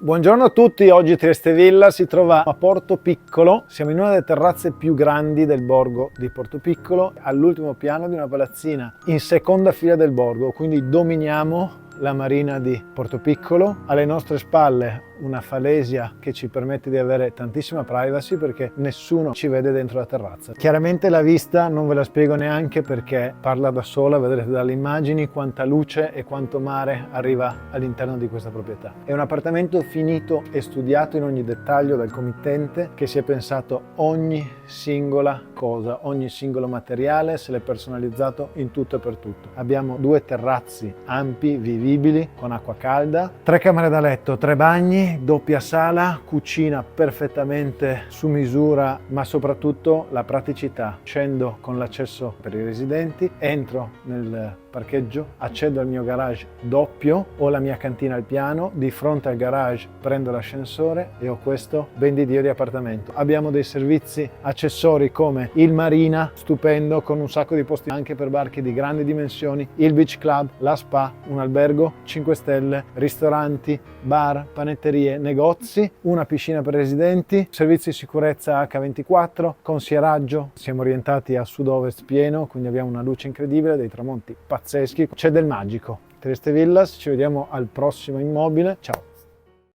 Buongiorno a tutti, oggi Trieste Villa si trova a Portopiccolo. Siamo in una delle terrazze più grandi del borgo di Portopiccolo, all'ultimo piano di una palazzina in seconda fila del borgo, quindi dominiamo la marina di Portopiccolo. Alle nostre spalle una falesia che ci permette di avere tantissima privacy perché nessuno ci vede dentro la terrazza. Chiaramente la vista non ve la spiego neanche perché parla da sola, vedrete dalle immagini quanta luce e quanto mare arriva all'interno di questa proprietà. È un appartamento finito e studiato in ogni dettaglio dal committente, che si è pensato ogni singola cosa, ogni singolo materiale, se l'è personalizzato in tutto e per tutto. Abbiamo 2 terrazzi ampi, vivibili, con acqua calda, 3 camere da letto, 3 bagni, doppia sala, cucina perfettamente su misura, ma soprattutto la praticità. Scendo con l'accesso per i residenti, entro nel parcheggio, accedo al mio garage doppio, ho la mia cantina al piano, di fronte al garage prendo l'ascensore e ho questo ben di Dio di appartamento. Abbiamo dei servizi accessori come il marina, stupendo, con un sacco di posti anche per barche di grandi dimensioni, il beach club, la spa, un albergo 5 stelle, ristoranti, bar, panetterie, negozi, una piscina per residenti, servizi di sicurezza H24, consieraggio, siamo orientati a sud-ovest pieno, quindi abbiamo una luce incredibile, dei tramonti pazzeschi, c'è del magico. Trieste Villas, ci vediamo al prossimo immobile, ciao!